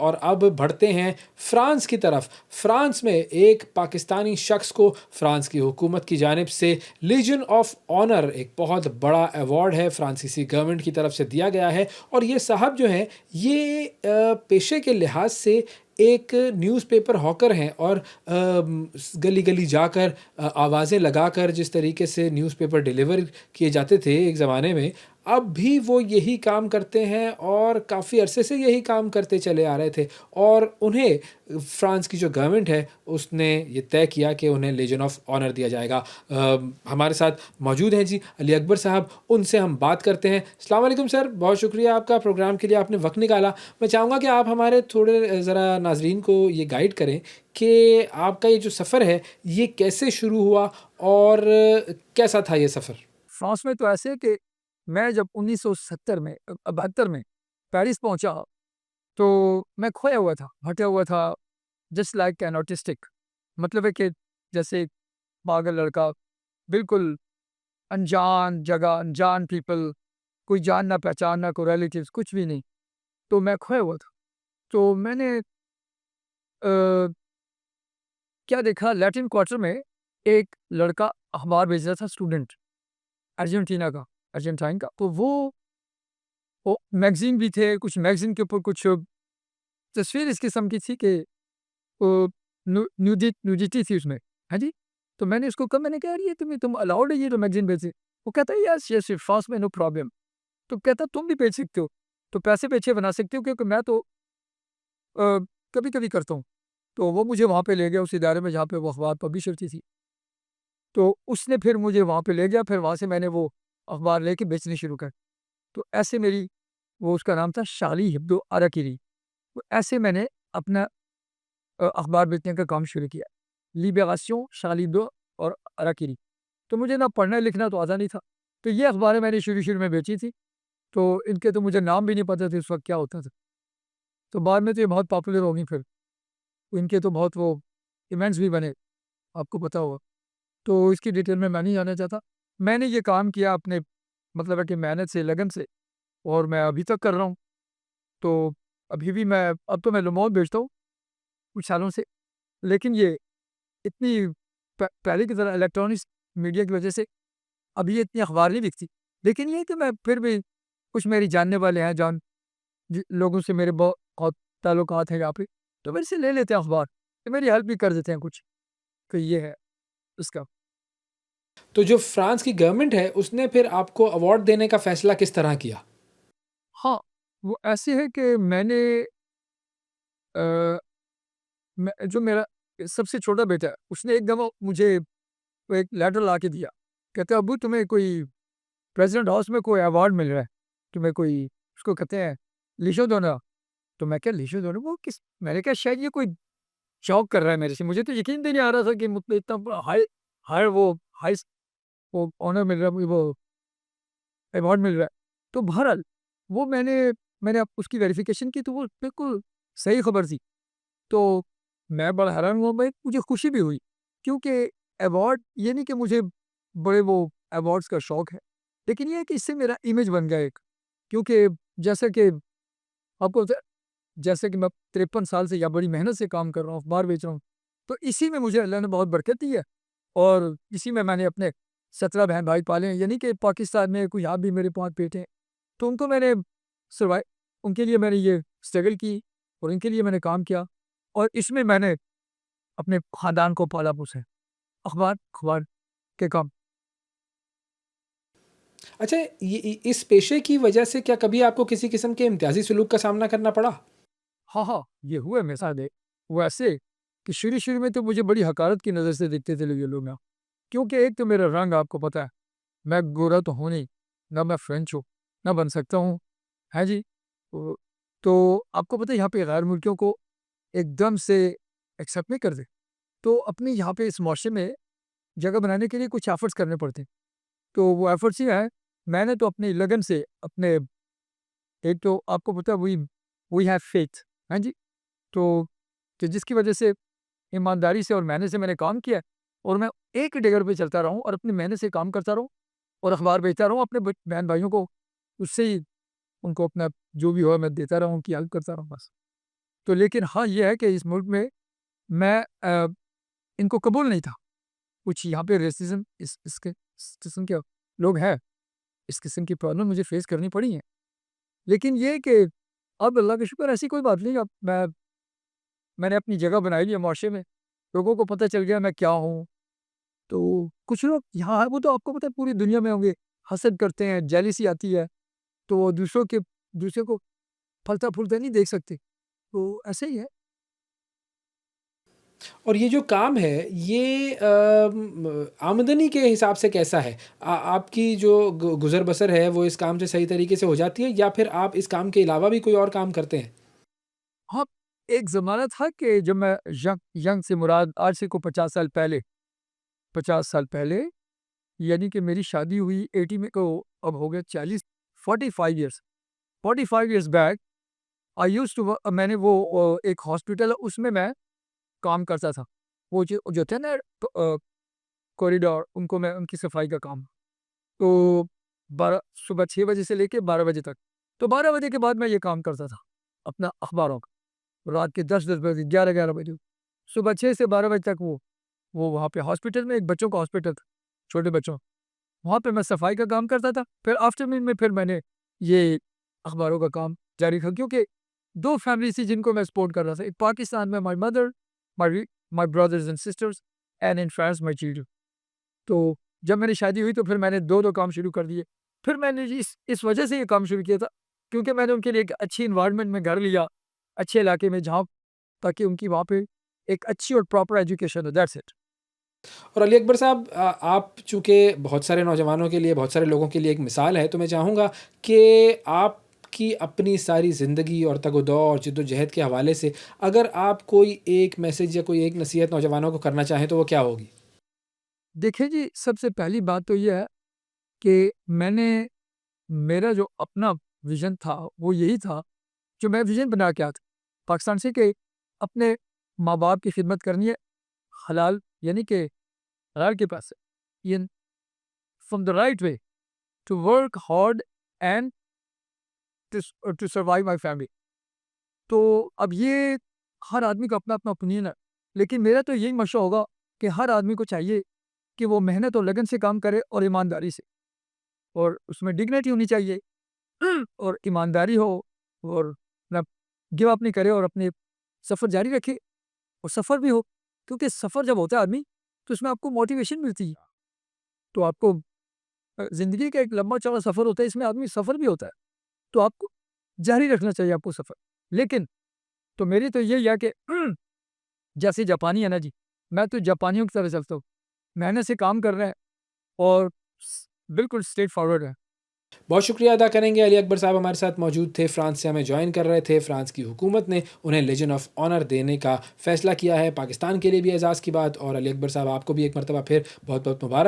और अब बढ़ते हैं फ्रांस की तरफ। फ्रांस में एक पाकिस्तानी शख्स को फ्रांस की हुकूमत की जानिब से लीजन ऑफ ऑनर, एक बहुत बड़ा अवार्ड है, फ्रांसीसी गवर्नमेंट की तरफ से दिया गया है। और ये साहब जो हैं, ये पेशे के लिहाज से एक न्यूज़पेपर हॉकर हैं और गली गली जाकर आवाज़ें लगाकर जिस तरीके से न्यूज़पेपर डिलीवर किए जाते थे एक ज़माने में, अब भी वो यही काम करते हैं और काफ़ी अरसे से यही काम करते चले आ रहे थे। और उन्हें फ्रांस की जो गवर्नमेंट है उसने ये तय किया कि उन्हें लीजन ऑफ ऑनर दिया जाएगा। हमारे साथ मौजूद हैं जी अली अकबर साहब, उनसे हम बात करते हैं। अस्सलाम वालेकुम सर, बहुत शुक्रिया आपका, प्रोग्राम के लिए आपने वक्त निकाला। मैं चाहूँगा कि आप हमारे थोड़े ज़रा नाजरीन को ये गाइड करें कि आपका ये जो सफ़र है ये कैसे शुरू हुआ और कैसा था ये सफ़र? फ्रांस में तो ऐसे है कि मैं जब 1970 में 72 में पेरिस पहुंचा, तो मैं खोया हुआ था, हटा हुआ था, जस्ट लाइक एन ऑटिस्टिक। मतलब है कि जैसे एक पागल लड़का, बिल्कुल अनजान जगह, अनजान पीपल, कोई जान ना पहचान ना, कोई रिलेटिव्स, कुछ भी नहीं। तो मैं खोया हुआ था। तो मैंने क्या देखा, लैटिन क्वार्टर में एक लड़का अखबार भेज रहा था, स्टूडेंट, अर्जेंटीना का, अर्जेंटाइन का। तो वो मैगज़ीन भी थे, कुछ मैगज़ीन के ऊपर कुछ तस्वीर इस किस्म की थी कि वो न्यूडिटी थी उसमें। हाँ जी? तो मैंने उसको कहा, मैंने कहा, "यार, ये तुम अलाउड है ये जो मैगज़ीन भेजे?" वो कहता है, "यस, यस, फ्रांस में नो प्रॉब्लम।" तो कहता, "तुम भी भेज सकते हो, तो पैसे भी अच्छे बना सकते हो, क्योंकि मैं तो कभी-कभी करता हूँ।" तो वो मुझे वहाँ पे ले गया, उस इदारे में जहाँ पे वो अखबार पब्लिश होती थी। तो उसने फिर मुझे वहाँ पे ले गया, फिर वहाँ से मैंने वो अखबार लेके बेचनी शुरू कर। तो ऐसे मेरी, वो उसका नाम था शार्ली हेब्दो अराकिरी। तो ऐसे मैंने अपना अखबार बेचने का काम शुरू किया। लिबेरासियों, शार्ली हेब्दो और अराकिरी। तो मुझे ना पढ़ना-लिखना तो आता नहीं था। तो ये अखबारें मैंने शुरू-शुरू में बेची थी। तो इनके तो मुझे नाम भी नहीं पता थे उस वक़्त क्या होता था। तो बाद में तो ये बहुत पॉपुलर हो गई फिर। इनके तो बहुत वो इवेंट्स भी बने, आपको पता होगा। तो इसकी डिटेल में मैं नहीं जानना चाहता। मैंने ये काम किया अपने, मतलब है कि मेहनत से, लगन से, और मैं अभी तक कर रहा हूँ। तो अभी भी मैं, अब तो मैं ले मोल बेचता हूँ कुछ सालों से। लेकिन ये इतनी पहले की तरह इलेक्ट्रॉनिक्स मीडिया की वजह से अभी ये इतनी अखबार नहीं बिकती। लेकिन ये है कि मैं फिर भी, कुछ मेरी जानने वाले हैं, लोगों से मेरे बहुत ताल्लुकात हैं यहाँ पे, तो मेरे से ले लेते हैं अखबार, तो मेरी हेल्प भी कर देते हैं कुछ। तो ये है उसका। तो जो फ्रांस की गवर्नमेंट है उसने फिर आपको अवार्ड देने का फ़ैसला किस तरह किया? हाँ, वो ऐसे है कि मैंने अ, जो मेरा सबसे छोटा बेटा है, उसने एक दफ़ा मुझे वो एक लेटर ला के दिया। कहते, "अब्बू, तुम्हें कोई प्रेसिडेंट हाउस में कोई अवार्ड मिल रहा है। तुम्हें कोई", उसको कहते हैं, "लीशो डोनर।" तो मैं क्या, लीशो डोनर, वो किस, मैंने कहा शायद ये कोई जॉक कर रहा है मेरे से। मुझे तो यकीन भी नहीं आ रहा था कि मुझे इतना बड़ा हाई हाई वो हाई वो ऑनर मिल रहा है, मुझे वो अवार्ड मिल रहा है। तो बहरहाल, वो मैंने अब उसकी वेरिफ़िकेशन की, तो वो बिल्कुल सही खबर थी। तो मैं बड़ा हैरान हुआ, मैं, मुझे खुशी भी हुई, क्योंकि अवार्ड, ये नहीं कि मुझे बड़े वो अवार्ड्स का शौक है, लेकिन ये है कि इससे मेरा इमेज बन गया एक। क्योंकि जैसे कि आपको पता है, जैसे कि मैं 53 साल से या बड़ी मेहनत से काम कर रहा हूँ, अखबार बेच रहा हूँ, तो इसी में मुझे अल्लाह ने बहुत बरकत दी है। और इसी में मैंने अपने 17 बहन-भाई पाले हैं, यानी कि पाकिस्तान में कोई, यहाँ भी मेरे 5 बेटे हैं, तो उनको मैंने सर्वाइ उनके लिए मैंने ये स्ट्रगल की, और इनके लिए मैंने काम किया, और इसमें मैंने अपने ख़ानदान को पाला-पोसा है, अखबार अखबार के काम। अच्छा, ये इस पेशे की वजह से क्या कभी आपको किसी किस्म के इम्तियाज़ी सलूक का सामना करना पड़ा? हाँ, हाँ, ये हुआ है मेरे साथ। वो ऐसे कि शुरू-शुरू में तो मुझे बड़ी हकारत की नज़र से देखते थे ये लोग ना, क्योंकि एक तो मेरा रंग, आपको पता है, मैं गोरा तो हूँ नहीं, ना मैं फ्रेंच हूँ, ना बन सकता हूँ, हैं जी? तो आपको पता है, यहाँ पे गैर मुल्कियों को एकदम से एक्सेप्ट नहीं करते। तो अपने यहाँ पे इस मुआशरे में जगह बनाने के लिए कुछ एफर्ट्स करने पड़ते हैं। तो वो एफर्ट्स ये हैं, मैंने तो अपनी लगन से, अपने, एक तो आपको पता है, वी वी हैव फेथ, हाँ जी? तो कि जिसकी वजह से, ईमानदारी से और मेहनत से मैंने काम किया है, और मैं एक ही डगर पे चलता रहूँ और अपनी मेहनत से काम करता रहूँ, और अखबार बेचता रहूँ अपने बहन-भाइयों को, उससे ही उनको अपना जो भी हो मैं देता रहूँ, उनकी हेल्प करता रहूँ, बस। तो लेकिन हाँ, ये है कि इस मुल्क में मैं इनको कबूल नहीं था। कुछ यहाँ पे रेसिज़्म इस किस्म के लोग हैं, इस किस्म की प्रॉब्लम मुझे फ़ेस करनी पड़ी हैं। लेकिन ये है कि अब अल्लाह का शुक्र ऐसी कोई बात नहीं, अब मैंने अपनी जगह बनाई हुई है माशरे में, लोगों को पता चल गया मैं क्या हूँ। तो कुछ लोग यहाँ हैं, वो तो आपको पता है पूरी दुनिया में होंगे, हसद करते हैं, जेलसी आती है, तो वो दूसरे को फलता-फूलता नहीं देख सकते। तो ऐसे ही है। और ये जो काम है, ये आमदनी के हिसाब से कैसा है? आपकी जो गुज़र-बसर है, वो इस काम से सही तरीके से हो जाती है या फिर आप इस काम के अलावा भी कोई और काम करते हैं? हाँ, एक ज़माना था कि जब मैं यंग यंग से मुराद आज से को 50 साल पहले, यानी कि मेरी शादी हुई 80 में, को अब हो गया 40 45 years 45 years back I used to मैंने वो एक हॉस्पिटल है उसमें मैं काम करता था। वो जो थे ना कॉरिडोर, उनको मैं उनकी सफाई का काम। तो 12 सुबह 6 बजे से लेके 12 बजे तक। तो 12 बजे के बाद मैं ये काम करता था, अपना अखबारों का। रात के 10-10 बजे, 11-11 बजे। सुबह 6 से 12 बजे तक वो वहाँ पे हॉस्पिटल में, एक बच्चों का हॉस्पिटल था, छोटे बच्चों, वहाँ पे मैं सफाई का काम करता था। फिर आफ्टरनून में फिर मैंने ये अखबारों का काम जारी रखा, क्योंकि 2 फैमिली थी जिनको मैं सपोर्ट कर रहा था। एक पाकिस्तान में my mother, my my brothers and sisters, and in France my children. तो जब मेरी शादी हुई तो फिर मैंने 2-2 काम शुरू कर दिए। फिर मैंने जी इस वजह से ये काम शुरू किया था, क्योंकि मैंने उनके लिए एक अच्छी एनवायरनमेंट में घर लिया, अच्छे इलाके में, जहाँ ताकि उनकी वहाँ पे एक अच्छी और प्रॉपर एजुकेशन हो, दैट्स इट। और अली अकबर साहब, आप चूँकि बहुत सारे नौजवानों के लिए, बहुत सारे लोगों के लिए एक मिसाल हैं, तो मैं चाहूँगा कि आपकी अपनी सारी ज़िंदगी और तग-ओ-दौ और जद्दोजहद के हवाले से अगर आप कोई एक मैसेज या कोई एक नसीहत नौजवानों को करना चाहें, तो वो क्या होगी? देखिए जी, सबसे पहली बात तो ये है कि मेरा जो अपना विज़न था, वो यही था, जो मैं विज़न बना के आया था, पाकिस्तान से, कि अपने माँ-बाप की खिदमत करनी है, हलाल, यानी कि हलाल के पैसे, in from the right way, to work hard and to survive my family. तो अब ये हर आदमी का अपना-अपना ओपिनियन है, लेकिन मेरा तो यही मशवरा होगा कि हर आदमी को चाहिए कि वो मेहनत और लगन से काम करे और ईमानदारी से, और उसमें डिग्निटी होनी चाहिए, और ईमानदारी हो, और ना गिव अप नहीं करे, और अपने सफ़र जारी रखे, और सफ़र भी हो, क्योंकि सफ़र जब होता है आदमी, तो उसमें आपको मोटिवेशन मिलती है। तो आपको ज़िंदगी का एक लंबा-चौड़ा सफ़र होता है, इसमें आदमी सफ़र भी होता है, तो आपको जारी रखना चाहिए आपको सफ़र। लेकिन तो मेरी तो यही है कि जैसे जापानी है ना जी, मैं तो जापानियों की तरह चलता हूँ। मेहनत से काम कर रहे हैं, और बिल्कुल स्ट्रेट फॉरवर्ड है। बहुत शुक्रिया अदा करेंगे, अली अकबर साहब हमारे साथ मौजूद थे, फ्रांस से हमें जॉइन कर रहे थे। फ्रांस की हुकूमत ने उन्हें लेजेंड ऑफ ऑनर देने का फ़ैसला किया है, पाकिस्तान के लिए भी एज़ाज़ की बात। और अली अकबर साहब, आपको भी एक मरतबा फिर बहुत-बहुत मुबारक